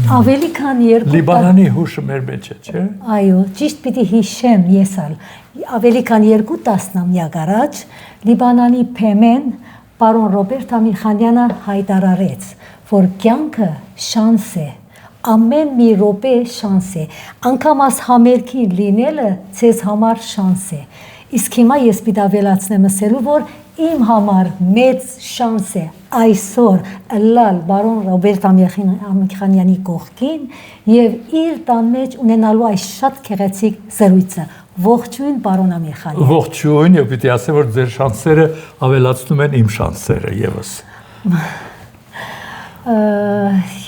Ավելի քան 2 Լիբանանի հուշը մեր մեջ է, չէ՞։ Այո, ճիշտ պիտի հիշեմ ես ալ։ Ավելի քան 2 տասնամյակ առաջ Լիբանանի փեմեն պարոն Ռոբերտ Ամիրխանյանը հայտարարեց, որ կյանքը շանս է, ամեն մի րոպե շանս է, անգամ աս համերգին լինելը ցեզ համար շանս է։ Իսկ հիմա ես պիտի ավելացնեմ ասելու, որ իմ համար մեծ շանս է այսօր լալ բարոն Ռոբերտ Ամիրխանյանի կողքին եւ իր տան մեջ ունենալու այս շատ քեղեցիկ զրույցը։ Ողջույն պարոն Ամիրխանյան։ Ողջույն, եւ պիտի ասեմ, որ ձեր շանսերը ավելացնում են իմ շանսերը եւս։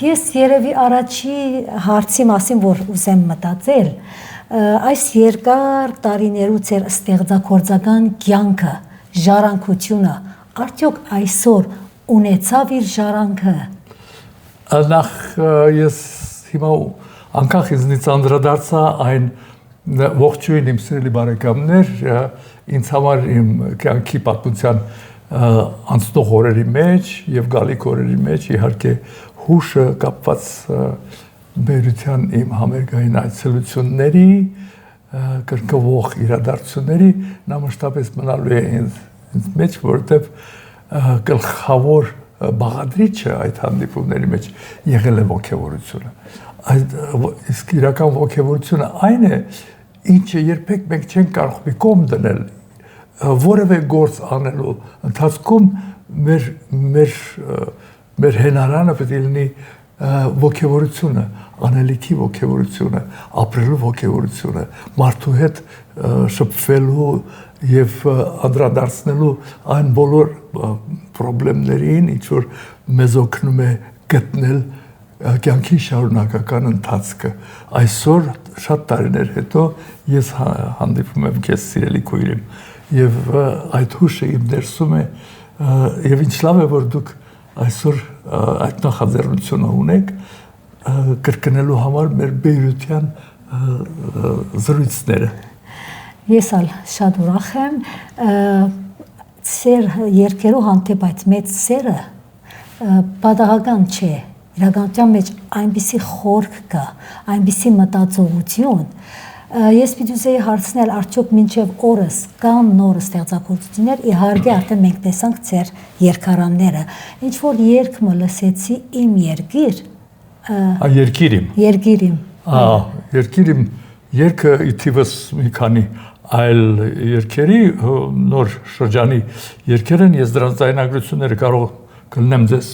Ես երևի առաջի հարցի մասին, որ ուզեմ մտածել, այս երկար տարիներուց էր ստեղծագործական կյանքը, ժառանգությունը, արդյոք այսօր ունեցավ իր ժառանգը։ Նախ ես հիմա անկախ ինձնից անդրադարձա այն ողջույն իմ սիրելի բարեկամներ, ինձ համար իմ կյանքի պատմության անցնող օրերի մեջ եւ գալիք օրերի մեջ իհարկե հուշը կապված բերության իմ համերգային այցելությունների կրկնվող իրադարձությունների նա մշտապես մնալու է ինձ մեջ, որովհետեւ գլխավոր բաղադրիչը այդ հանդիպումների մեջ եղել է ոգևորությունը։ Իսկ իրական ոգևորությունը այն է, ինչը երբեք մենք չենք կարող մի կողմ դնել որևէ գործ անելու ընթացքում մեր հենարանը պետք է լինի ոգևորությունը, անելիքի ոգևորությունը, ապրելու ոգևորությունը, մարդու հետ շփվելու եւ անդրադարձնելու այն բոլոր խնդիրներին, ինչ որ մեզ օգնում է գտնել կյանքի շարունակական ընթացքը։ Այսօր շատ տարիներ հետո ես հանդիպում եմ քեզ սիրելի քույրեմ եւ այդ հուշը իմ ներսում է եւ ինչ լավ է որ դուք այսօր այդ նախաձեռնությունը ունեք կրկնելու համար մեր բերության զրույցները։ Ես ալ շատ ուրախ եմ սեր երկերու հանդեպ այդ մեծ սերը պատահական չէ։ Իրականության մեջ այնպիսի խորք կա, այնպիսի մտածողություն։ Ես պիտի ուզեի հարցնել, արդյոք մինչև օրս կան նոր ստեղծագործություններ, իհարկե արդեն մենք տեսանք ձեր երգարանները։ Ինչ որ երգ մը լսեցի իմ երկիր։ Երկիրիմ։ Երկիրիմ երգը իթիվս մի քանի այլ երգերի նոր շրջանի երգեր են, ես դրանց ձայնագրությունները կարող կլինեմ ձեզ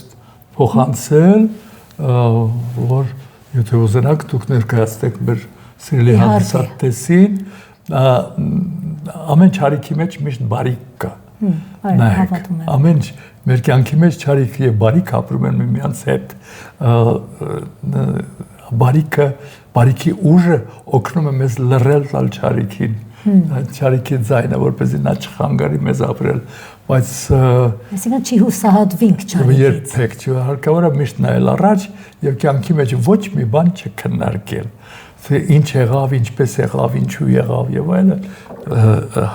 փոխանցել, որ եթե ուզենաք դուք ներկայացնեք մեր սիրելի հանդիսատեսին, ամեն չարիքի մեջ միշտ բարիք կա։ Նայեք, ամեն մեր կյանքի մեջ չարիք եւ բարիք ապրում են միմյանց հետ։ Բարիքի ուժը օգնում է մեզ լռել տալ չարիքին։ Չարիքի ձայնը, որպեսզի նա չխանգարի մեզ ապրել, բայց այսինքն չի հուսահատվենք չարիքից։ Երբեք չի հարկավոր է միշտ նայել առաջ եւ կյանքի մեջ ոչ մի բան չքննարկել։ Թե ինչ եղավ, ինչպես եղավ, ինչու եղավ եւ այլն,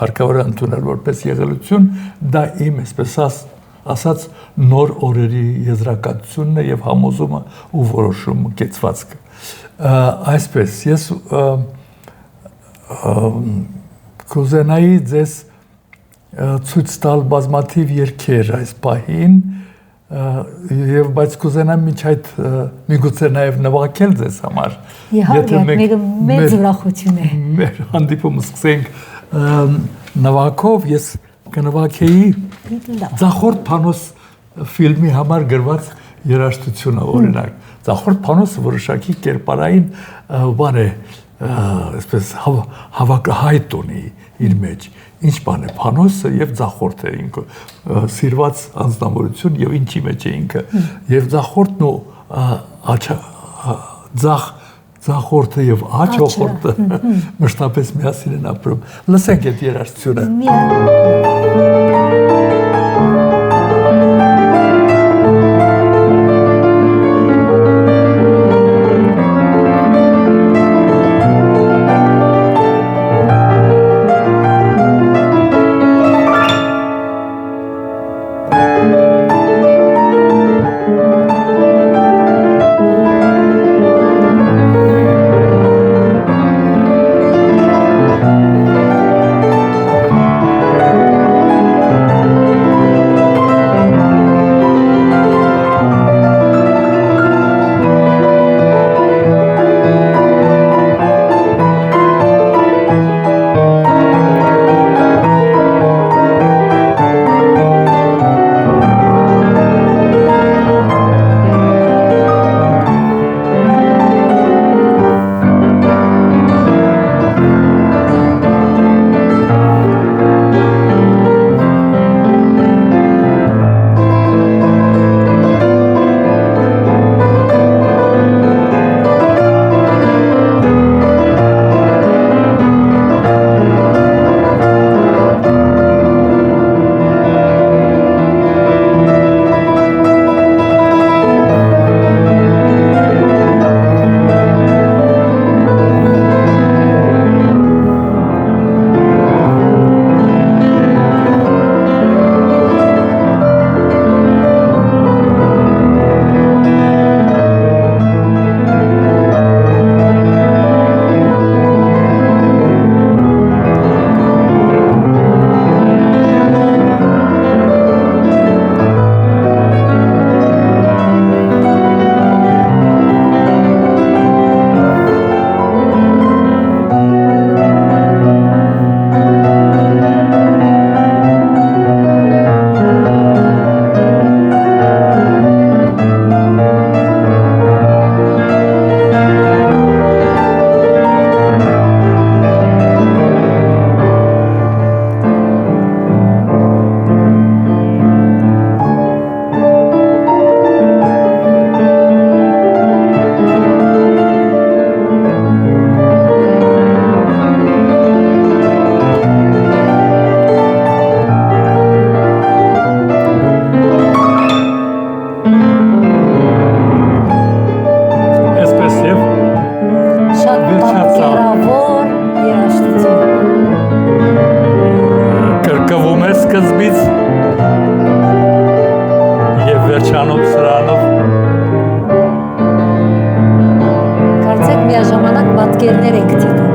հարկավոր է ընդունել որպես եղելություն, դա իմ այսպես ասած նոր օրերի եզրակացությունն է եւ համոզումը ու որոշումը կեցվածքը։ Այսպես ես կուզենայի ձեզ ցույց տալ բազմաթիվ երգեր այս պահին եւ բայց կուզենամ միջ այդ միգուցե նաեւ նվագել ձեզ համար։ Իհարկե, մեծ ուրախություն է։ Մեր հանդիպումը սկսենք նվագով, ես կնվագեի Ձախորդ Փանոս ֆիլմի համար գրված երաժշտությունը, օրինակ։ Ձախորդ Փանոսը որոշակի կերպարային բան է, այսպես հավաքահայտ ունի իր մեջ։ Ինչ բան է Փանոսը եւ Ձախորդը ինքը սիրված անձնավորություն եւ ինչի մեջ է ինքը եւ Ձախորդն ու Ձախորդը եւ Աչոխորդը մշտապես միասին են ապրում։ Լսենք այդ երաժշտությունը։ ընկերներ ենք դիտում։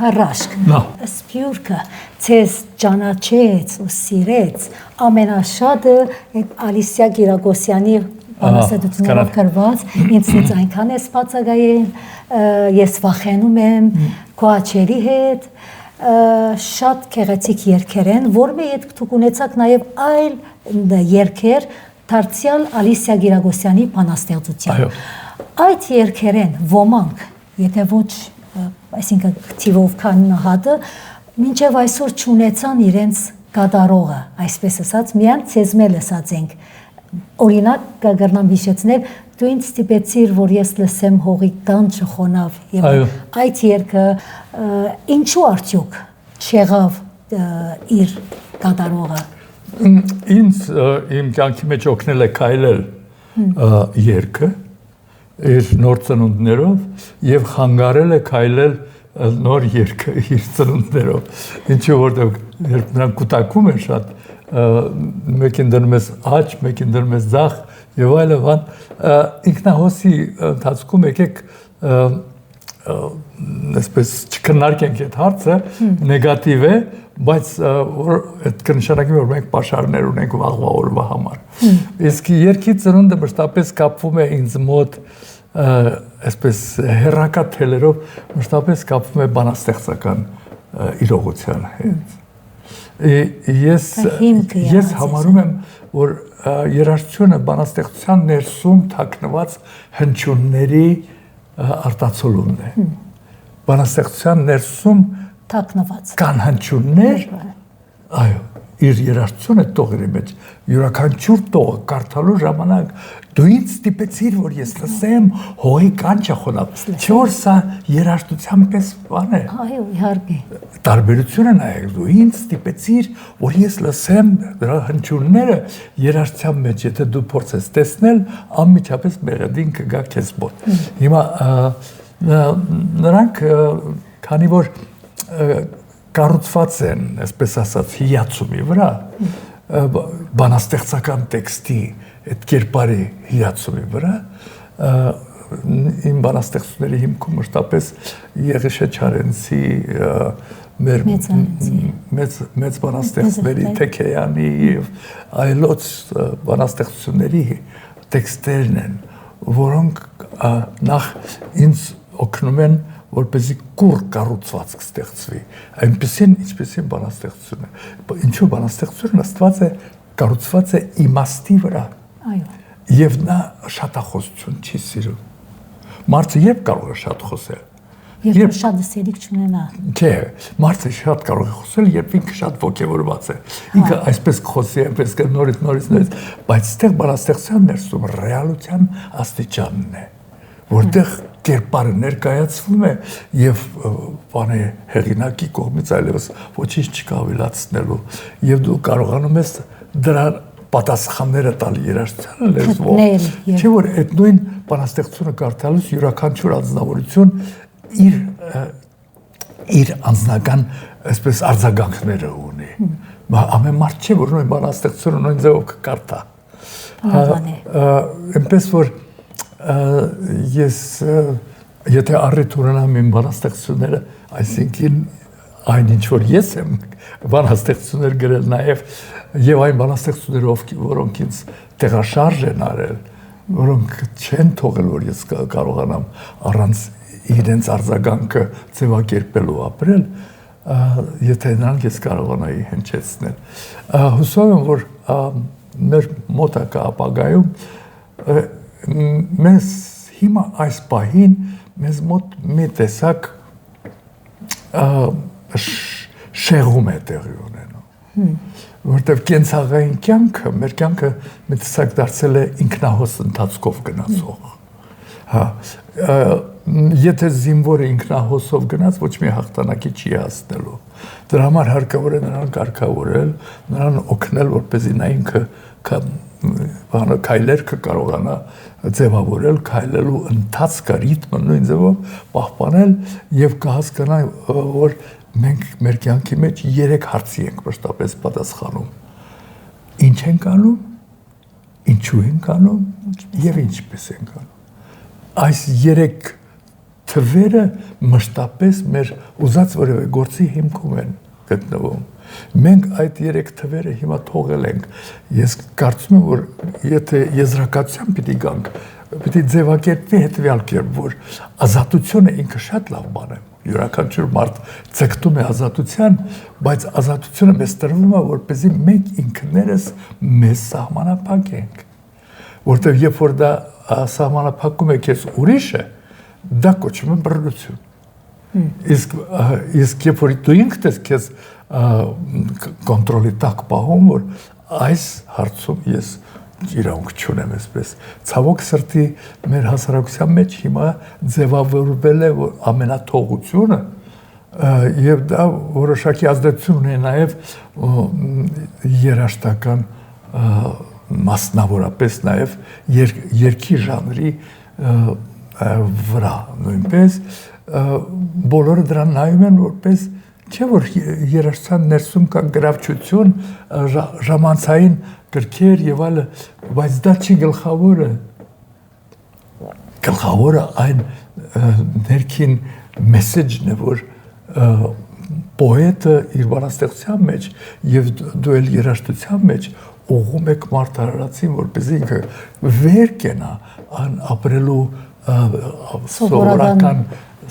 Հրաշք, սպյուրքը ցես ճանաչեց ու սիրեց ամենաշատը Ալիսիա Գիրագոսյանի բանաստեղծություններով գրված, ինձնից այնքան է սպասագայել, ես վախենում եմ քո աչերի հետ, շատ գեղեցիկ երգեր են, որի հետ դուք ունեցաք նաև այլ երգեր դարձյալ Ալիսիա Գիրագոսյանի բանաստեղծության։ Այդ երգերեն ոմանք, եթե ոչ այսինքն թիվով քան հատը մինչև այսօր չունեցան իրենց կատարողը, այսպես ասած, միայն ցեզմել ասած ենք։ Օրինակ կգրնամ հիշեցնել, դու ինձ ստիպեցիր, որ ես լսեմ հողի կանչը խոնավ եւ այդ երգը ինչու արդյոք չեղավ իր կատարողը։ Ինձ իմ կյանքի մեջ օգնել է քայլել երգը իր նոր ծնունդներով եւ խանգարել է քայլել նոր երգը իր ծնունդներով, ինչու որտեղ երբ նրանք կուտակում են շատ, մեկին դնում ես աջ, մեկին դնում ես ձախ եւ այլն, ինքնահոսի ընթացքում եկեք այսպես չքննարկենք այդ հարցը, նեգատիվ է, բայց այդ կնշանակի որ մենք պաշարներ ունենք վաղվա օրվա համար։ Իսկ երգի ծնունդը մշտապես կապվում է ինձ մոտ այսպես հերակա թելերով մշտապես կապվում է բանաստեղծական իրողության հետ։ Ես համարում եմ, որ երաժշտությունը բանաստեղծության ներսում թաքնված հնչյունների արտացոլումն է։ Բանաստեղծության ներսում թաքնված կան հնչյուններ, այո, իր երաժշտությունը տողերի մեջ, յուրաքանչյուր տողը կարդալու ժամանակ դու ինձ ստիպեցիր, որ ես լսեմ հողի կանչը խոնավ, չէ՞ որ սա երաժշտության պես բան է։ Այո, իհարկե։ Տարբերությունը նայեք, դու ինձ ստիպեցիր, որ ես լսեմ դրա հնչյունները երաժշտության մեջ, եթե դու փորձես տեսնել, անմիջապես մեղեդին կգա քեզ մոտ։ Հիմա նրանք քանի որ կառուցված են, այսպես ասած, հիացումի վրա, բանաստեղծական տեքստի այդ կերպարի հիացումի վրա, իմ բանաստեղծությունների հիմքում մշտապես Եղիշե Չարենցի, մեր մեծ բանաստեղծների Թեքեյանի եւ այլոց բանաստեղծությունների տեքստերն են, որոնք նախ ինձ օգնում են որպեսզի կուռ կառուցվածք ստեղծվի, այնպեսին, ինչպեսին բանաստեղծությունը։ Ինչու բանաստեղծությունը կառուցված է իմաստի վրա։ Եվ նա շատախոսություն չի սիրում։ Մարդը երբ կարող է շատ խոսել։ Երբ շատ սերիկ չունենա։ Չէ, մարդը շատ կարող է խոսել, երբ ինքը շատ ոգևորված է։ Ինքը այսպես կխոսի, այնպես նորից, բայց ստեղ բանաստեղծության ներսում ռեալության աստիճանն է, որտեղ կերպարը ներկայացվում է եւ բանը հեղինակի կողմից այլևս ոչինչ չկա ավելացնելու եւ դու կարողանում ես դրա պատասխանները տալ երաժշտության լեզվով չէ՞ որ այդ նույն բանաստեղծությունը կարդալուց յուրաքանչյուր անձնավորություն իր անձնական այսպես արձագանքները ունի ամեն մարդ չէ որ նույն բանաստեղծությունը նույն ձևով կկարդա այնպես որ ես եթե առիթ ունենամ իմ բանաստեղծությունները, այսինքն այն ինչ որ ես եմ բանաստեղծություններ գրել եւ այն բանաստեղծությունները, որոնք ինձ տեղաշարժ են արել, որոնք չեն թողել, որ ես կարողանամ առանց իրենց արձագանքը ձևակերպելու ապրել, եթե նրանք ես կարողանայի հնչեցնել։ Հուսով եմ, որ մեր մոտակա ապագայում մեզ հիմա այս պահին մեզ մոտ մի տեսակ շեղում է տեղի ունենում, որտեղ կենցաղային կյանքը, մեր կյանքը մի տեսակ դարձել է ինքնահոս ընթացքով գնացող։ Եթե զինվորը ինքնահոսով գնաց, ոչ մի հաղթանակի չի հասնելու։ Դրա համար հարկավոր է նրան կարգավորել, նրան օգնել, որպեսզի նա ինքը քայլեր կկարողանա ձևավորել, քայլելու ընթացքը, ռիթմը նույն ձևով պահպանել եւ կհասկանա, որ մենք մեր կյանքի մեջ 3 հարցի ենք մշտապես պատասխանում։ Ինչ ենք անում, ինչու ենք անում եւ ինչպես ենք անում։ Այս 3 թվերը մշտապես մեր ուզած որևէ գործի հիմքում են գտնվում։ Մենք այդ 3 թվերը հիմա թողել ենք։ Ես կարծում եմ, որ եթե եզրակացության պիտի գանք, պիտի ձևակերպվի հետևյալ կերպ, որ ազատությունը ինքը շատ լավ բան է։ Յուրաքանչյուր մարդ ցկտում է ազատության, բայց ազատությունը մեզ տրվում է, որպեսզի մենք ինքներս մեզ սահմանափակենք։ Որտեղ երբ որ դա սահմանափակում է քեզ ուրիշը, դա կոչվում է բռնություն։ Իսկ երբ որ դու ինքդ ես քեզ կոնտրոլի տակ պահում, որ այս հարցում ես իրավունք չունեմ այսպես։ Ցավոք սրտի մեր հասարակության մեջ հիմա ձևավորվել է որ ամենաթողությունը եւ դա որոշակի ազդեցություն ունի նաեւ երաժշտական մասնավորապես նաեւ երգի ժանրի վրա նույնպես բոլորը դրան նայում են որպես չէ որ երաժշտության ներսում կա գրավչություն, ժամանցային գրքեր եւ այլը, բայց դա չի գլխավորը։ Գլխավորը այն ներքին մեսեջն է, որ պոետը իր բանաստեղծության մեջ եւ դու էլ երաժշտության մեջ ուղղում եք մարդարարացին, որպեսզի ինքը վեր կենա ան ապրելու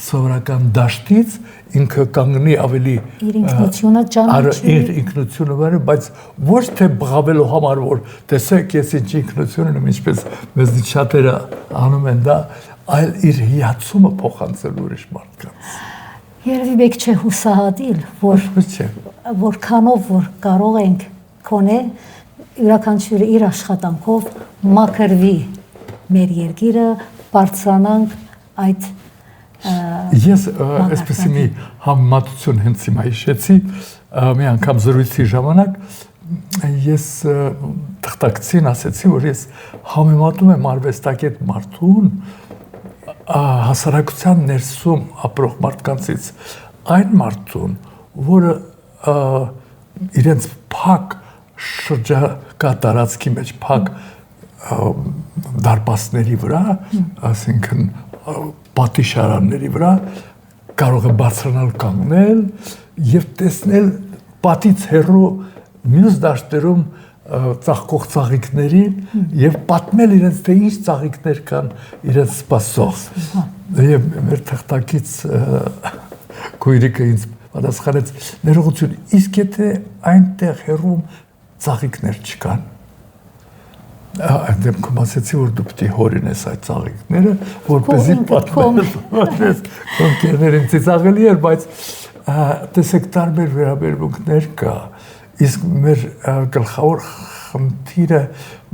սովորական դաշտից ինքը կանգնի ավելի իր ինքնությունը ճանաչի իր ինքնությունը վարը, բայց ոչ թե բղավելու համար, որ տեսեք ես ինչ ինքնություն ունեմ, ինչպես մեզնից շատերը անում են դա, այլ իր հիացումը փոխանցել ուրիշ մարդկանց։ Երևի մեկ չէ հուսահատիլ, որքանով որ կարող ենք կոնե յուրաքանչյուրը իր աշխատանքով մաքրվի մեր երկիրը, բարձրանանք այդ Ես այսպեսի մի համեմատություն հենց հիմա հիշեցի, մի անգամ զրույցի ժամանակ ես թղթակցին ասեցի, որ ես համեմատում եմ արվեստագետ մարդուն հասարակության ներսում ապրող մարդկանցից այն մարդուն, որը իրենց փակ շրջակա տարածքի մեջ փակ դարպասների վրա, ասենքն պատիշարանների վրա կարող է բարձրանալ կանգնել եւ տեսնել պատից հեռու մյուս դաշտերում ծաղկող ծաղիկներին եւ պատմել իրենց թե ինչ ծաղիկներ կան իրենց սպասող։ Եվ մեր թղթակից քույրիկը ինձ պատասխանեց ներողություն, իսկ եթե այնտեղ հեռում ծաղիկներ չկան Այդ դեպքում ասեցի, որ դու պիտի հորինես այդ ծաղիկները, որպեսզի պատմես կոնկերներին ծիծաղելի էր, բայց տեսեք տարբեր վերաբերմունքներ կա, իսկ մեր գլխավոր խնդիրը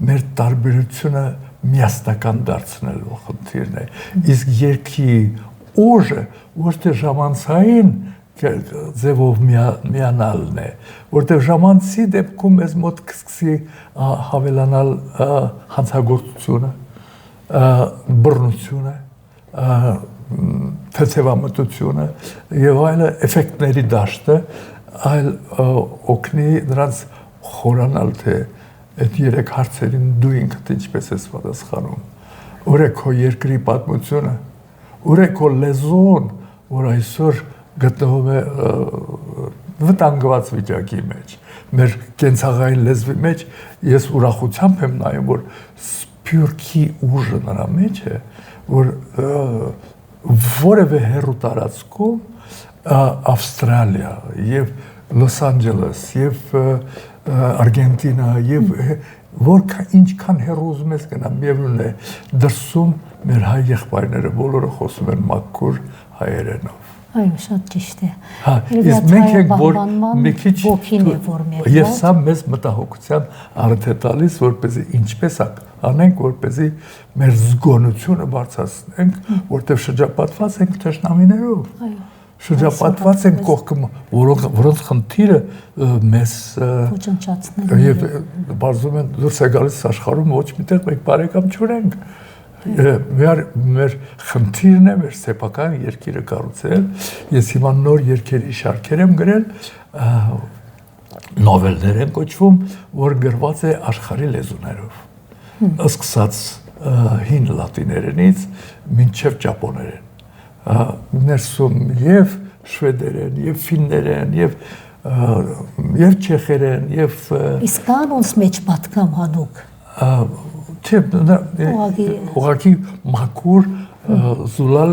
մեր տարբերությունը միասնական դարձնելու խնդիրն է, իսկ երգի ուժը ոչ թե ժամանցային ձևով միանալն է, որտեղ ժամանցի դեպքում մեզ մոտ կսկսի հավելանալ հանցագործությունը, բռնությունը, թեթևամտությունը եւ այլ էֆեկտների դաշտը, այլ օգնի նրանց խորանալ, թե այդ 3 հարցերին դու ինքդ ինչպես ես պատասխանում, ուր է քո երկրի պատմությունը, ուր է քո լեզուն, որ այսօր գտնվում է վտանգված վիճակի մեջ, մեր կենցաղային լեզվի մեջ ես ուրախությամբ եմ նայում, որ սփյուռքի ուժը նրա մեջ է, որ որևէ հեռու տարածքում Ավստրալիա եւ Լոս Անջելես եւ Արգենտինա եւ ինչքան հեռու ուզում ես գնա, միևնույն է դրսում մեր հայ եղբայրները բոլորը խոսում են մաքուր հայերենով։ Այո, շատ ճիշտ է։ Իսկ մենք ենք, որ մի քիչ եւ սա մեզ մտահոգության առիթ է տալիս, որպեսզի ինչպես անենք, որպեսզի մեր զգոնությունը բարձրացնենք, որտեղ շրջապատված ենք թշնամիներով։ Այո։ Շրջապատված ենք կողքը, որոնց խնդիրը մեզ ոչնչացնել։ Եվ բարձում են դուրս է գալիս աշխարհում ոչ միտեղ մեկ բարեկամ չունենք։ Մեր խնդիրն է մեր սեփական երկիրը կառուցել։ Ես հիմա նոր երկերի շարքեր եմ գրել, նովելներ են կոչվում, որ գրված է աշխարհի լեզուներով։ Սկսած հին լատիներենից մինչև ճապոներեն։ Ներսում եւ շվեդերեն, եւ ֆիններեն, եւ չեխերեն, եւ Իսկ կան ոնց մեջ պատկամ հանուկ։ Չէ, ուղղակի մաքուր զուլալ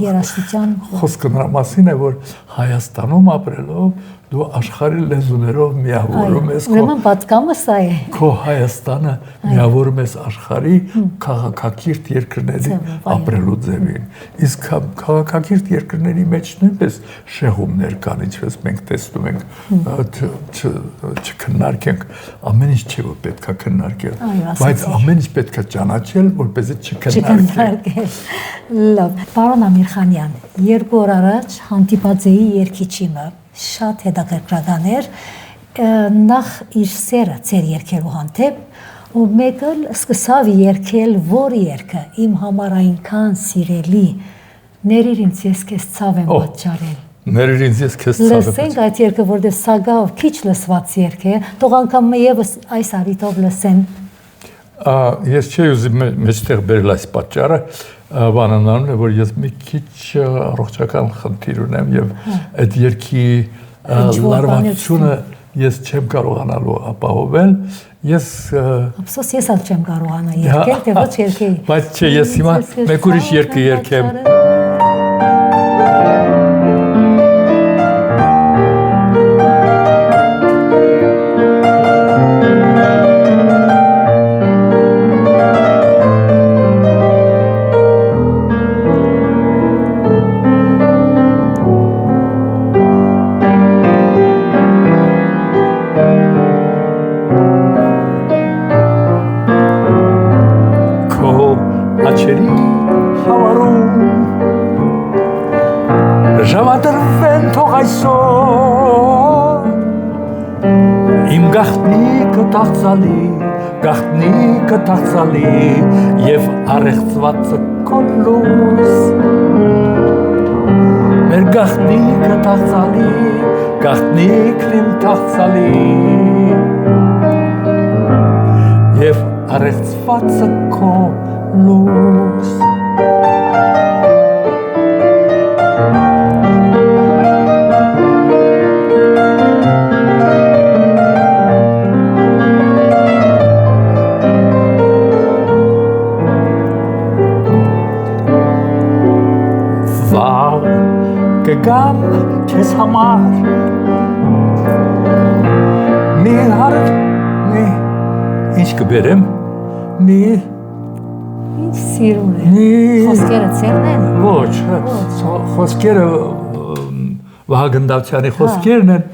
երաժշտության խոսքը նրա մասին է, որ Հայաստանում ապրելով դու աշխարհի լեզուներով միավորում ես Ուրեմն պատկամը սա է։ Քո Հայաստանը միավորում ես աշխարհի քաղաքակիրթ երկրների ապրելու ձևին։ Իսկ քաղաքակիրթ երկրների մեջ նույնպես շեղումներ կան, ինչպես մենք տեսնում ենք, չքննարկենք, ամեն ինչ չէ որ պետքա քննարկել, բայց ամեն ինչ պետքա ճանաչել, որպեսզի չքննարկենք։ Լավ, պարոն Ամիրխանյան, 2 օր առաջ հանդիպած էի երգիչիմը, շատ հետաքրքրական էր, նախ իր սերը ծեր երգելու հանդեպ, ու մեկը սկսավ երգել որ երգը, իմ համար այնքան սիրելի, ներիր ինձ ես քեզ ցավ եմ պատճառել։ Ներիր ինձ ես քեզ ցավ եմ պատճառել։ Լսենք այդ երգը, որտեղ սագավ քիչ լսված երգ է, թող անգամ եւս այս արիտով լսեն։ Ես չէի ուզում մեջտեղ բերել այս պատճառը, բանանալն է, որ ես մի քիչ առողջական խնդիր ունեմ եւ այդ երգի լարվածությունը ես չեմ կարողանալու ապահովել, ես Ափսոս ես ալ չեմ կարողանա երգել, թե ոչ երգեի։ Բայց չէ, ես հիմա մեկ ուրիշ երգ երգեմ։ Ժամադրվեն թող այսօր Իմ գաղտնիքը տաղծալի Եվ առեղծվածը կոլուս Մեր գաղտնիքը տաղծալի Գաղտնիքն իմ տաղծալի Եվ առեղծվածը կոլուս Կգամ քեզ համար մի հարկ ինչ կբերեմ մի Ինչ սիրուն է Խոսքերը ծերն են Ոչ խոսքերը Վահագն խոսքերն են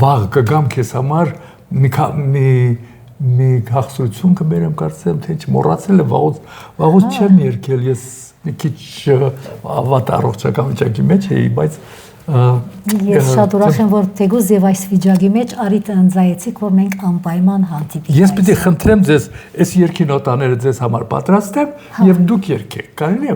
վաղ կգամ քեզ համար մի հաղթություն կբերեմ կարծեմ թե ինչ մոռացել է վաղուց չեմ երգել ես մի քիչ ավատ առողջական վիճակի մեջ էի, բայց Ես շատ ուրախ եմ, որ թեկուզ եւ այս վիճակի մեջ արիտ ընձայեցիք, որ մենք անպայման հանդիպենք։ Ես պիտի խնդրեմ ձեզ, այս երգի նոտաները ձեզ համար պատրաստեմ եւ դուք երգեք, կարելի է։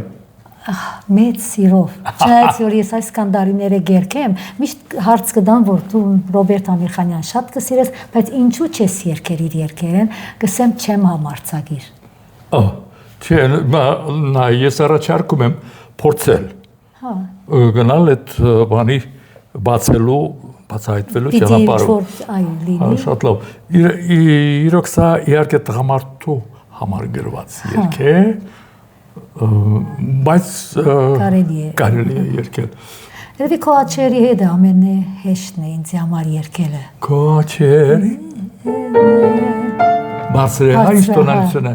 Մեծ սիրով։ Չնայած որ ես այս կանդարիները գերքեմ, միշտ հարց կդամ, որ դու Ռոբերտ Ամիրխանյան շատ կսիրես, բայց ինչու չես երգեր իր երգերեն, կսեմ չեմ համարցակիր։ Չէ, ես առաջարկում եմ փորձել։ Գնալ այդ բանի բացելու, բացահայտվելու ճանապարհով։ Շատ լավ։ Իրոք սա իհարկե տղամարդու համար գրված երգ է, բայց կարելի է երգել։ Երևի քո աչերի հետ ամենահեշտն է ինձ համար երգելը։ Քո աչերի բարձր է, այս տոնալությունը։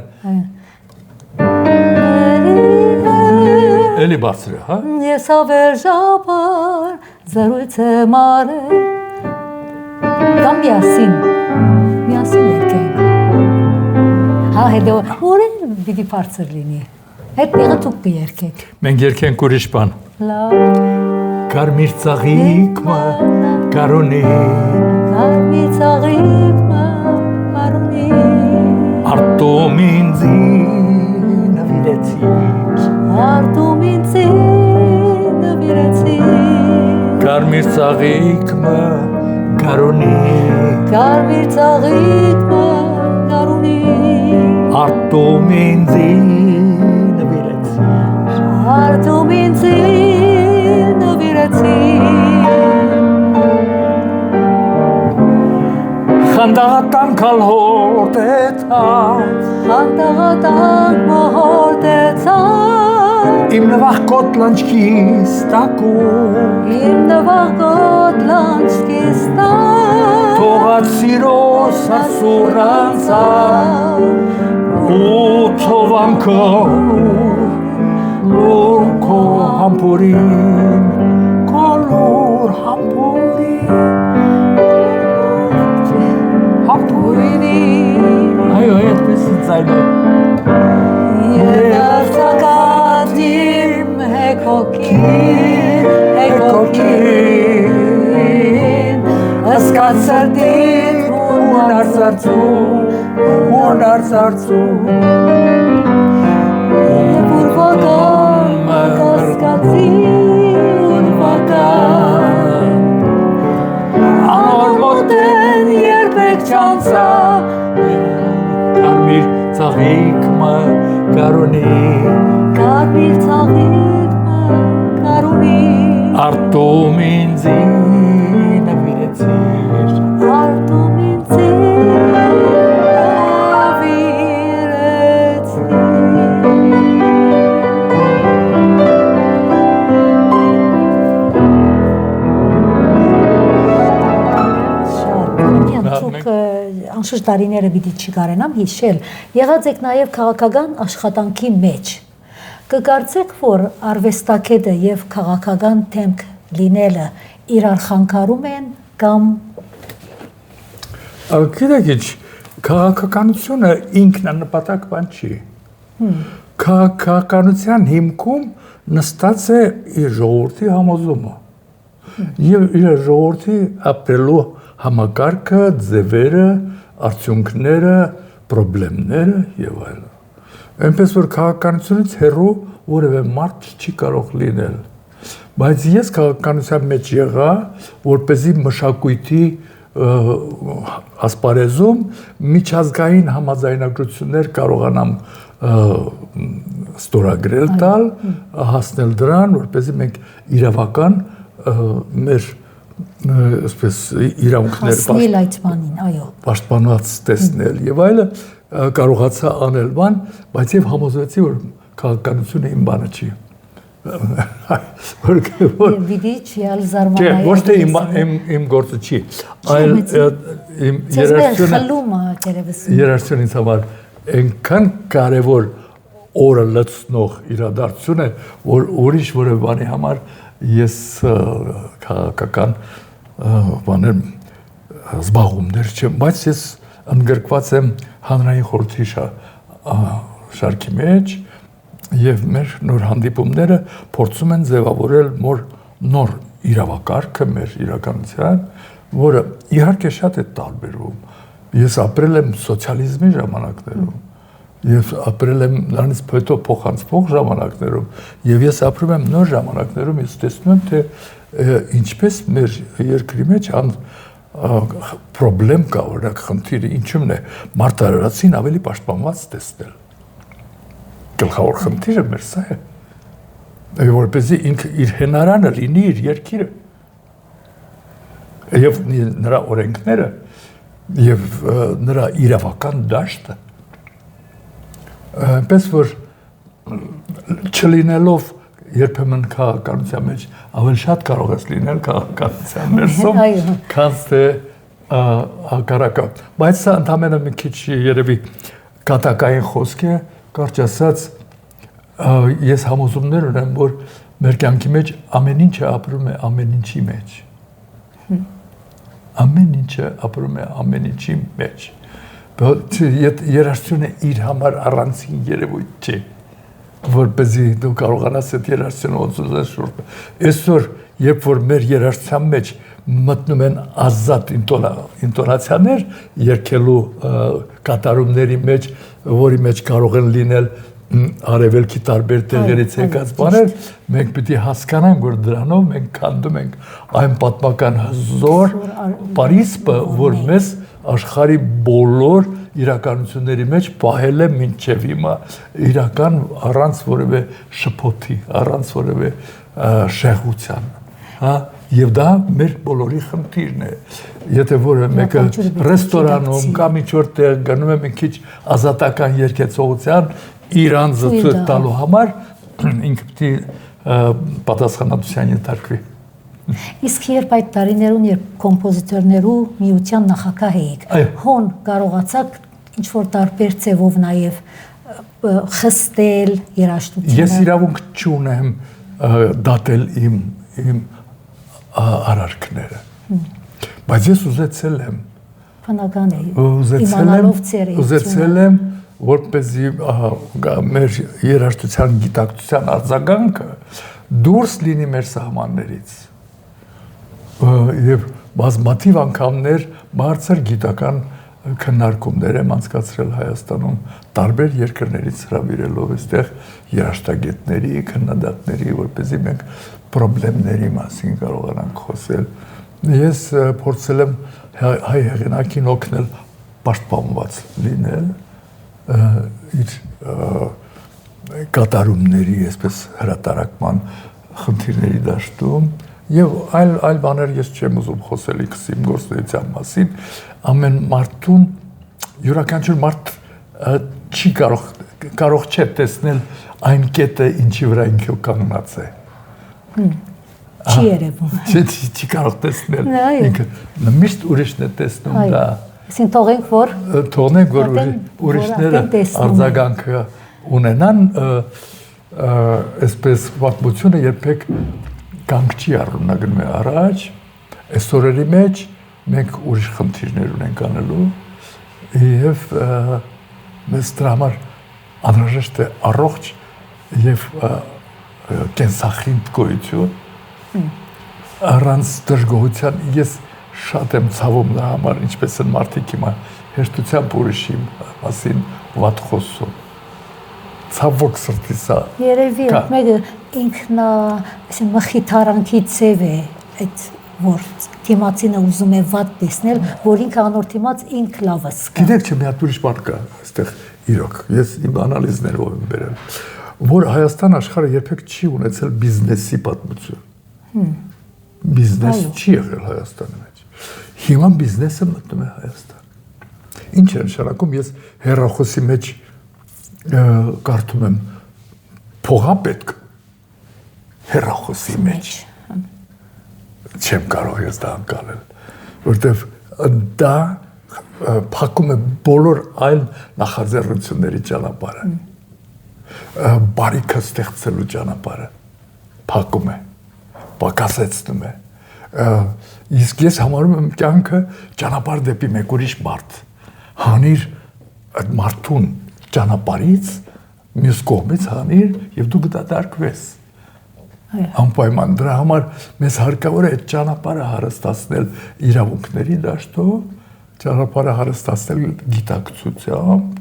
Էլի բարձր է, հա։ Ես ավերժաբար զրույց եմ արել Կամ միասին երգենք Հա հետո որ են պիտի բարձր լինի Հետ տեղը դուք կերգեք Մենք երգենք ուրիշ բան Լավ Կարմիր ծաղիկը կարունի Կարմիր ծաղիկը կարունի Արտում ինձ նվիրեցիր Արտում ինձ նվիրեցի Կարմիր ծաղիկը գարունի Կարմիր ծաղիկը գարունի Արտում ինձ նվիրեցիր Արտում ինձ նվիրեցի Խանդաղատան կալհորդեցած Խանդաղատան մոհորդեցած Իմ նվախկոտ լանչքիս տակում Իմ նվախկոտ լանչքիս տակ Թողած սիրոս ասուրանցավ ու թովանքը լուր քո համբուրին կոլոր համբուրին համբուրինի այո այդպես ծայրը Եդարձակատիմ հեկոքին Ասկատ սրտին Ունար ծարծում Ուրվական կասկացի ուրվական Անոր մոտեն երբեք չանցա Կարմիր ծաղիկը գարունի Կարմիր ծաղիկը գարունի Արտում ինձ նվիրեցիր Արտում ինձ Անշուշտ տարիները պիտի չկարենամ հիշել, եղած եք նաև քաղաքական աշխատանքի մեջ։ Կկարծեք, որ արվեստագետը եւ քաղաքական թեմք լինելը իրար խանգարում են կամ Գիտեք ինչ, քաղաքականությունը ինքնանպատակ բան չի։ Քաղաքականության հիմքում նստած է իր ժողովրդի համոզումը։ Եվ իր ժողովրդի ապրելու համակարգը, ձևերը, արդյունքները, պրոբլեմները եւ այլն։ Այնպես որ քաղաքականությունից հեռու որևէ մարդ չի կարող լինել։ Բայց ես քաղաքականության մեջ եղա, որպեսզի մշակույթի ասպարեզում միջազգային համաձայնագրություններ կարողանամ ստորագրել տալ, հասնել դրան, որպեսզի մենք իրավական մեր այսպես իրավունքները հասնել այդ բանին, այո։ Պաշտպանված տեսնել եւ այլը կարողացա անել բան, բայց եւ համոզվեցի, որ քաղաքականությունը իմ բանը չի։ Պիտի չիալ զարմանալ։ Ոչ թե իմ գործը չի, այլ իմ երաժշտությունը ինձ համար այնքան կարևոր օրը լցնող իրադարձություն է, որ ուրիշ որևէ բանի համար ես քաղաքական բաներ զբաղումներ չեմ, բայց ես ընդգրկված եմ հանրային խորհրդի շարքի մեջ եւ մեր նոր հանդիպումները փորձում են ձևավորել նոր իրավակարգը մեր իրականության, որը իհարկե շատ է տարբերվում։ Ես ապրել եմ սոցիալիզմի ժամանակներում, եւ ապրել եմ նրանից հետո փոխանցվող ժամանակներում, եւ ես ապրում եմ նոր ժամանակներում, ես տեսնում եմ, թե ինչպես մեր երկրի մեջ պրոբլեմ կա, օրինակ խնդիրը ինչու՞մն է, մարտահրավերին ավելի պաշտպանված տեսնել։ Գլխավոր խնդիրը մեր սա է։ Որպեսզի ինքը իր հենարանը լինի իր երկիրը։ Եվ նրա օրենքները եւ նրա իրավական դաշտը այնպես որ չլինելով երբեմն քաղաքականության մեջ ավելի շատ կարող ես լինել քաղաքականության ներսում, քան թե հակառակը։ Բայց սա ընդամենը մի քիչ երևի կատակային խոսք է, կարճ ասած ես համոզումներ ունեմ, որ մեր կյանքի մեջ ամեն ինչը ապրում է ամեն ինչի մեջ։ Ամեն ինչը ապրում է ամեն ինչի մեջ։ Երաժշտությունը իր համար առանցին երևույթ չէ, որպեսզի դու կարողանաս այդ երաժշտությունը ոնց ուզես շուրջ։ Այսօր, երբ որ մեր երաժշտության մեջ մտնում են ազատ ինտոնացիաներ երգելու կատարումների մեջ, որի մեջ կարող են լինել արևելքի տարբեր տեղերից եկած բաներ, մենք պիտի հասկանանք, որ դրանով մենք քանդում ենք այն պատմական հզոր պարիսպը, որ մեզ աշխարհի բոլոր իրականությունների մեջ պահել է մինչև հիմա իրական առանց որևէ շփոթի, առանց որևէ շեղության, հա, եւ դա մեր բոլորի խնդիրն է։ Եթե որը մեկը ռեստորանում կամ ինչ-որ տեղ գնում է մի քիչ ազատական երկեցողության իր անձը ցույց տալու համար ինքը պիտի պատասխանատվության ենթարկվի։ Իսկ երբ այդ տարիներուն, երբ կոմպոզիտորներու միության նախագահ էիք, հոն կարողացաք ինչ-որ տարբեր ձևով նաև խստել երաժշտությունը։ Ես իրավունք չունեմ դատել իմ արարքները, բայց ես ուզեցել եմ։ Բնական է, ուզեցել եմ, որպեսզի մեր երաժշտության գիտակցության արձագանքը դուրս լինի մեր սահմաններից եւ բազմաթիվ անգամներ բարձր գիտական քննարկումներ եմ անցկացրել Հայաստանում տարբեր երկրներից հրավիրելով այստեղ երաժշտագետների, քննադատների, որպեսզի մենք խնդիրների մասին կարողանանք խոսել։ Ես փորձել եմ հայ հեղինակին օգնել պաշտպանված լինել իր կատարումների, այսպես հրատարակման խնդիրների դաշտում եւ այլ բաներ ես չեմ ուզում խոսել իմ գործունեության մասին։ Ամեն մարդուն յուրաքանչյուր մարդ չի կարող չէ տեսնել այն կետը, ինչի վրա ինքը կանգնած է։ Չի երևում։ Չի կարող տեսնել ինքը միշտ ուրիշն է տեսնում դա։ Այսինքն թողնենք, որ ուրիշները արձագանքը ունենան, այսպես պատմությունը երբեք կանգ չի առնում, նա գնում է առաջ, այս օրերի մեջ մենք ուրիշ խնդիրներ ունենք անելու եւ մեզ դրա համար անհրաժեշտ է առողջ եւ կենսախինդ գոյություն առանց դժգոհության ես շատ եմ ցավում նրա համար, ինչպես են մարդիկ հիմա հեշտությամբ ուրիշի մասին վատ խոսում։ Ցավոք սրտի սա։ Երևի մեկը ինքնա, այսինքն մխիթարանքի ձև է այդ որ թիմացինը ուզում է վատ տեսնել, որ ինքը անոր թիմաց ինք լավը սկա։ Գիտեք չէ, մի հատ ուրիշ բան կա, այստեղ իրոք, ես իմ անալիզներով եմ բերել, որ Հայաստան աշխարհը երբեք չի ունեցել բիզնեսի պատմություն։ Բիզնես չի եղել Հայաստանի մեջ։ Հիմա բիզնեսը մտնում է Հայաստան։ Ինչ է նշանակում, ես հեռախոսի մեջ կարդում եմ փողա պետք հեռախոսի մեջ։ Չեմ կարող ես դա անցնել, որտեվ դա փակում է բոլոր այլ նախաձեռնությունների ճանապարհը։ Բարիքը ստեղծելու ճանապարհը փակում է, պակասեցնում է։ Իսկ ես համարում եմ կյանքը ճանապարհ դեպի մեկ ուրիշ մարդ։ Հանիր այդ մարդուն ճանապարհից, մյուս կողմից հանիր եւ դու կդատարկվես։ Անպայման դրա համար մեզ հարկավոր է այդ ճանապարհը հարստացնել իրավունքների դաշտով, ճանապարհը հարստացնել գիտակցությամբ,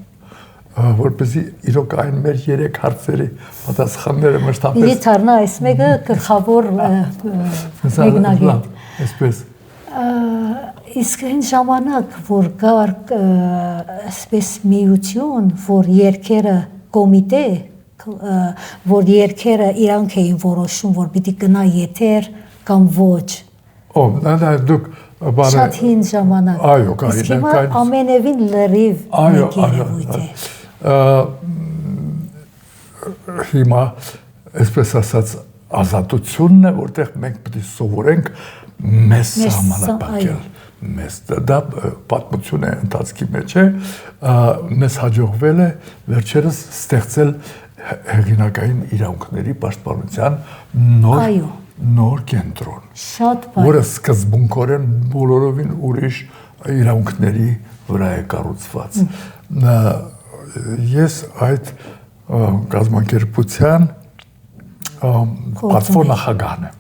որպեսզի իրոք այն մեր 3 հարցերի պատասխանները մշտապես Իրի թարնա այս մեկը գլխավոր մեկնագետ։ Այսպես իսկ այն ժամանակ, որ կար այսպես միություն, որ երկերը կոմիտե, որ երկերը իրանք էին որոշում, որ պիտի գնա եթեր կամ ոչ։ Դա դուք շատ հին ժամանակ։ Այո, իսկ հիմա ամենևին լրիվ մեկ երևույթ է։ Հիմա, այսպես ասած, ազատությունն է, որտեղ մենք պետք է սովորենք մեզ սահմանափակել։ Մեզ դա պատմություն է ընթացքի մեջ է, մեզ հաջողվել է վերջերս ստեղծել հեղինակային իրավունքների պաշտպանության նոր կենտրոն, որը սկզբունքորեն բոլորովին ուրիշ իրավունքների վրա է կառուցված։ Ես այդ կազմակերպության պատվո նախագահն եմ։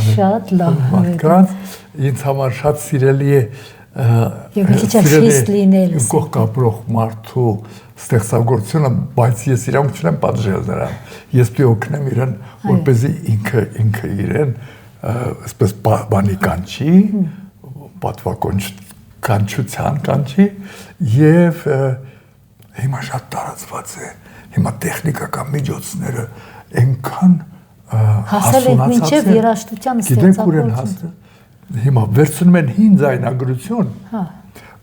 Շատ լավ։ Ինձ համար շատ սիրելի է Եվ մի քիչ խիստ լինել։ Կողքապրող մարդու ստեղծագործությունը, բայց ես իրանք չեմ պատժել նրան։ Ես դու օգնեմ իրեն, որպեսզի ինքը իրեն այսպես բանի կանչի, պատվականչության կանչի եւ հիմա շատ տարածված է։ Հիմա տեխնիկական միջոցները այնքան հասել են մինչև երաժշտության ստեղծագործություն։ Հիմա վերցնում են հին ձայնագրություն,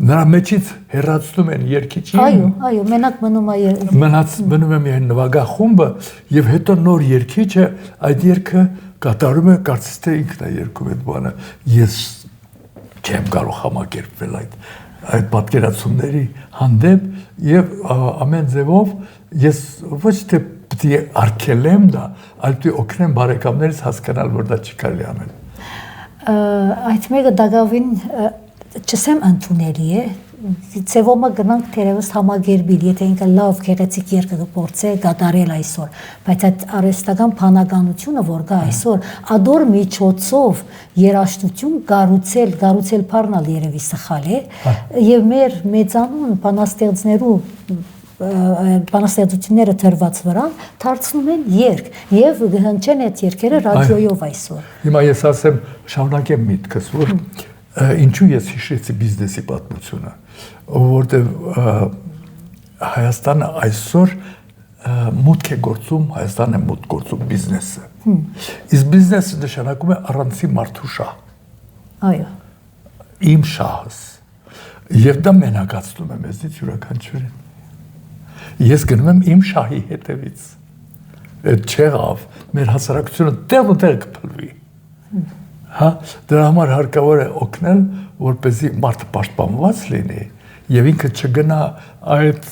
նրա մեջից հեռացնում են երգիչին։ Այո, մենակ մնում է մնաց մնում է միայն նվագախումբը եւ հետո նոր երգիչը այդ երգը կատարում է, կարծես թե ինքն է երգում այդ բանը։ Ես չեմ կարող համակերպվել այդ պատկերացումների հանդեպ եւ ամեն ձևով ես ոչ թե պետք է արգելեմ դա, այլ պետք է օգնեմ բարեկամներից հասկանալ, որ դա չի կարելի անել։ Այդ մեկը դակավին չսեմ ընդունելի է, ծևոմը գնանք թերևս համագերբիլ, եթե ինքը լավ գեղեցիկ երգը գործե գադարել այսօր, բայց այդ արհեստական բանականությունը, որ կա այսօր, ադոր միջոցով երաժշտություն կառուցել բառնալ երևի սխալ է, եւ մեր մեծանուն բանաստեղծությունները թրված վրան դարձնում են երգ եւ հնչեն այդ երգերը ռադիոյով այսօր։ Հիմա ես ասեմ, շարունակեմ միտքս, որ ինչու ես հիշեցի բիզնեսի պատմությունը, որտեղ Հայաստանը այսօր մուտք է գործում, Հայաստանը մուտք գործում բիզնեսը։ Իսկ բիզնեսը նշանակում է առանցի մարդու շահ։ Այո։ Իմ շահս։ Եվ դա մենակացնում է մեզնից յուրաքանչյուրին։ Ես գնում եմ իմ շահի հետևից։ Այդ չեղավ, մեր հասարակությունը տեղ կփլվի։ Հա, դրա համար հարկավոր է օգնել, որպեսզի մարդը պաշտպանված լինի եւ ինքը չգնա այդ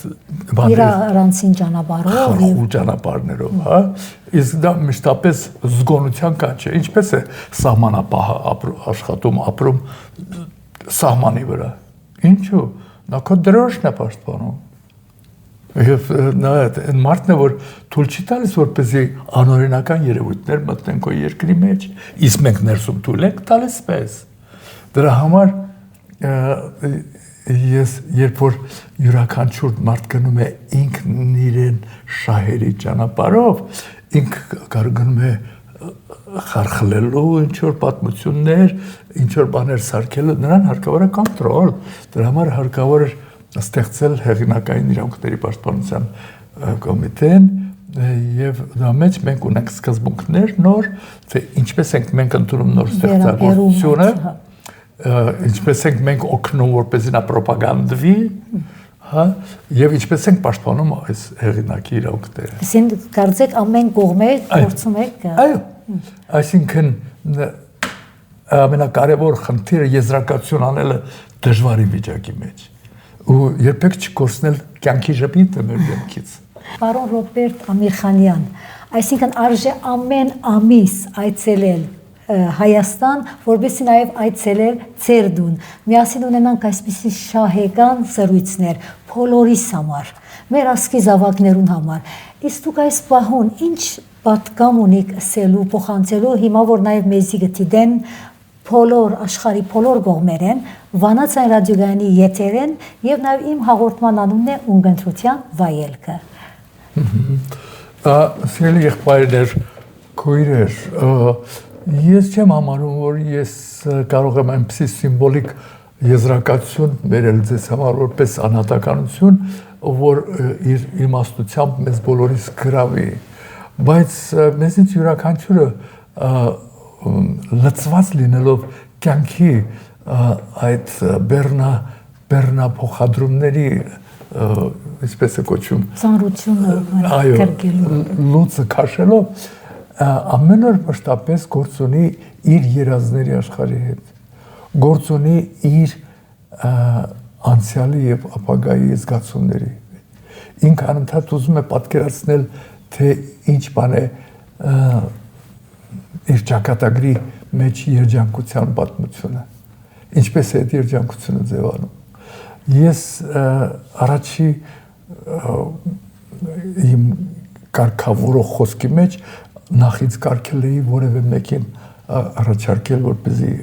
իր առանցին ճանապարհով եւ ճանապարհներով, հա։ Իսկ դա մշտապես զգոնության կանչ է։ Ինչպես է սահմանապահը աշխատում, ապրում սահմանի վրա։ Ինչու՞։ Նա քո դրոշն է պաշտպանում։ Եվ նա այդ մարդն է, որ թույլ չի տալիս, որպեսզի անօրինական երևույթներ մտնեն քո երկրի մեջ, իսկ մենք ներսում թույլ ենք տալիս պես։ Դրա համար ես երբ որ յուրաքանչյուր մարդ գնում է ինքն իրեն շահերի ճանապարհով, ինքը գնում է խարխլելու ինչ-որ պատմություններ, ինչ-որ բաներ սարքելու, նրան հարկավոր է կոնտրոլ, դրա համար հարկավոր է ստեղծել հեղինակային իրավունքների պաշտպանության կոմիտեն եւ դրա մեջ մենք ունենք սկզբունքներ նոր, թե ինչպես ենք մենք ընդունում նոր ստեղծագործությունը, ինչպես ենք մենք օգնում, որպեսզի նա պրոպագանդվի, հա, եւ ինչպես ենք պաշտպանում այս հեղինակի իրավունքները։ Այսինքն կարծեք ամեն կողմը գործում եք։ Այո։ Այսինքն ամենակարևոր խնդիրը եզրակացություն անելը դժվարի վիճակի մեջ։ Ու երբեք չկորցնել կյանքի ժպիտը մեր դեմքից։ Պարոն Ռոբերտ Ամիրխանյան, այսինքն արժե ամեն ամիս այցելել Հայաստան, որովհետեւ նաև այցելել ձեր դուն։ Միասին ունենանք այսպիսի շահեկան զրույցներ բոլորիս համար, մեր ասկի զավակներուն համար։ Իսկ դուք այս պահուն ինչ պատկամ ունիք ասելու, փոխանցելու, հիմա որ նաև մեզի գտիդեն բոլոր աշխարհի բոլոր կողմերեն Վանացային ռադիոգայանի եթերեն եւ նաեւ իմ հաղորդման անունն է ունգընտրության վայելքը։ Սիրելի եղբայրներ, քույրեր, ես չեմ համարում, որ ես կարող եմ այնպիսի սիմվոլիկ եզրակացություն բերել ձեզ համար որպես անհատականություն, որ իր իմաստությամբ մեզ բոլորիս գրավի, բայց մեզից յուրաքանչյուրը լծված լինելով կյանքի այդ բեռնա փոխադրումների ինչպես է կոչում ծանրությունը կրկելու լույսը քաշելով ամեն օր մշտապես գործ ունի իր երազների աշխարհի հետ գործ ունի իր անցյալի եւ ապագայի զգացումների ինքը անընդհատ ուզում է պատկերացնել թե ինչ բան է իր ճակատագրի մեջ երջանկության պատմությունը ինչպես է այդ երջանկությունը ձևանում ես առաջի իմ կարգավորող խոսքի մեջ նախից կարգել էի որևէ մեկին առաջարկել որպեսզի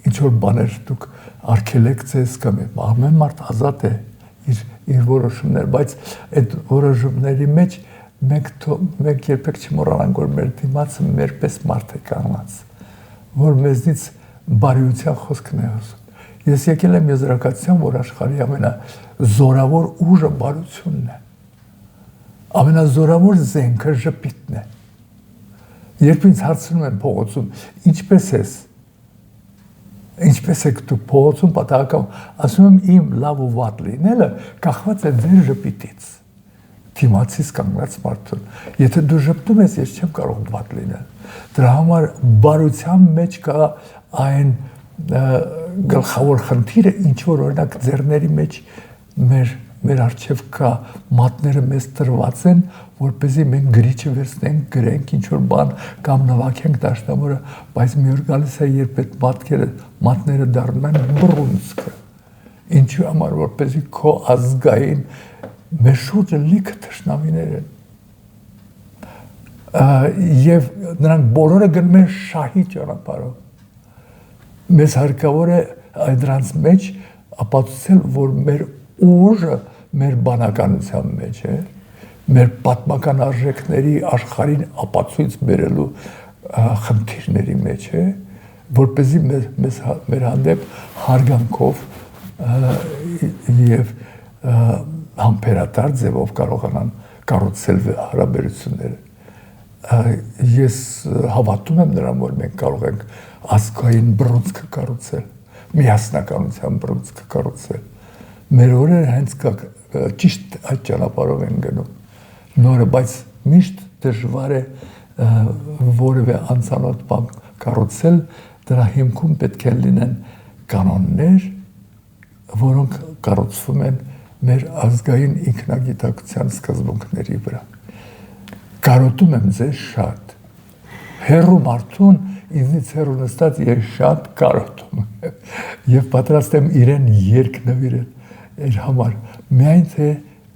ինչ որ բաներ դուք արգելեկցես կամ ամեն մարդ ազատ է իր որոշումներ, բայց այդ որոշումների մեջ մենք երբեք չմոռանանք, որ մեր դիմացը մերպես մարդ է կանգնած, որ մեզնից բարիության խոսքն է ասում։ Ես եկել եմ եզրակացության, որ աշխարհի ամենազորավոր ուժը բարությունն է։ Ամենազորավոր զենքը ժպիտն է։ Երբ ինձ հարցնում են փողոցում, ինչպես ես, ինչպես եք դուք փողոցում պատահական, ասում եմ իմ լավ ու վատ լինելը կախված է ձեր ժպիտից։ Դիմացից կանգնած մարդուն։ Եթե դու ժպտում ես, ես չեմ կարող վատ լինել։ Դրա համար բարության մեջ կա այն գլխավոր խնդիրը, ինչ որ օրինակ ձեռների մեջ մեր առջև կա մատները մեզ տրված են, որպեսզի մենք գրիչը վերցնենք, գրենք ինչ որ բան կամ նվագենք դաշնամուրը, բայց մի օր գալիս է, երբ այդ մատները դառնում են բռունցքը։ Ինչու համար, որպեսզի քո ազգային մեր շուրջը լիքը թշնամիներ են։ Եվ նրանք բոլորը գնում են շահի ճանապարհով։ Մեզ հարկավոր է դրանց մեջ ապացուցել, որ մեր ուժը մեր բանականության մեջ է, մեր պատմական արժեքների աշխարհին ապացույց բերելու խնդիրների մեջ է, որպեսզի մեր հանդեպ հարգանքով եւ համբերատար ձևով կարողանան կառուցել հարաբերությունները։ Ես հավատում եմ նրան, որ մենք կարող ենք ազգային բռունցքը կառուցել, միասնականության բռունցքը կառուցել։ Մեր օրերը հենց ճիշտ այդ ճանապարհով են գնում։ Նորը, բայց միշտ դժվար է որևէ անծանոթ բան կառուցել, դրա հիմքում պետք է լինեն կանոններ, որոնք կառուցվում են մեր ազգային ինքնագիտակցության սկզբունքների վրա։ Կարոտում եմ ձեզ շատ։ Հեռու մարդուն ինձնից հեռու նստած ես շատ կարոտում եմ եւ պատրաստ եմ իրեն երկնվիրել իր համար, միայն թե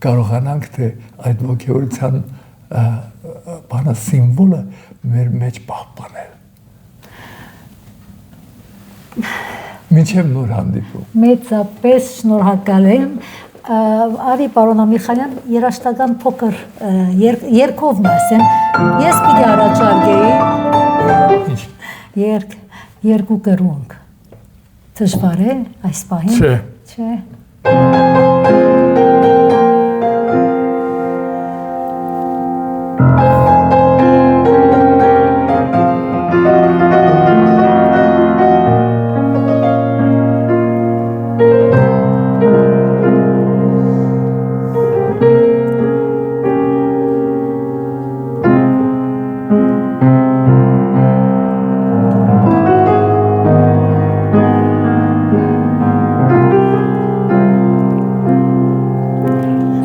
կարողանանք թե այդ ոգևորության բանը սիմվոլը մեր մեջ պահպանել։ Մինչև նոր հանդիպում։ Մեծապես շնորհակալ եմ։ Արի պարոն Ամիրխանյան, երաժշտական փոքր երգով մասեմ։ Ես պիտի առաջարկեի երկու կրունկ։ Դժվար է այս պահին։ Չէ։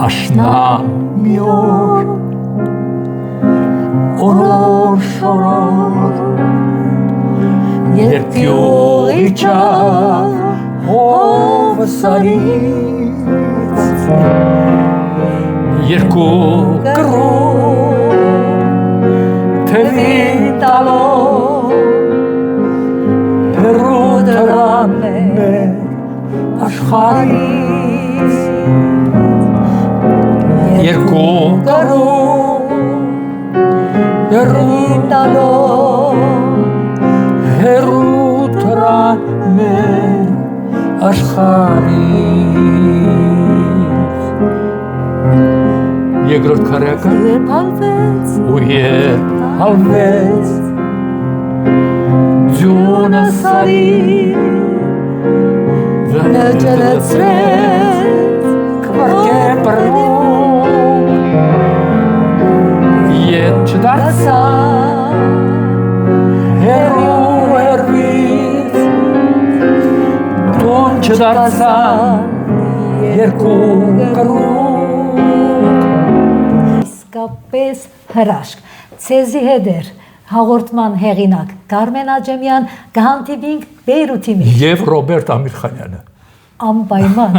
Աշնան մի օր, օրոր, երբ յուղի ճար հովը սարից, երկու կռուն թևին տալով, հեռու դրան մեր աշխարհից, երկու կռուն հեռու տալով, հեռու դրան մեր աշխարհից։ Երկրորդ քարյակը Երբ հալվեց, ու երբ հալվեց ձյունը սարի, լճրեցրեց քվարկե բռնում, ետ չդարձա հեռու հեռվից, տուն չդարձա երկու կռունկ։ Իսկապես հրաշք։ Ցեզի հետ էր հաղորդման հեղինակ Կարմեն Աջեմյան, կհանդիպինք Բեյրութի մեջ։ Եվ Ռոբերտ Ամիրխանյանը։ Անպայման։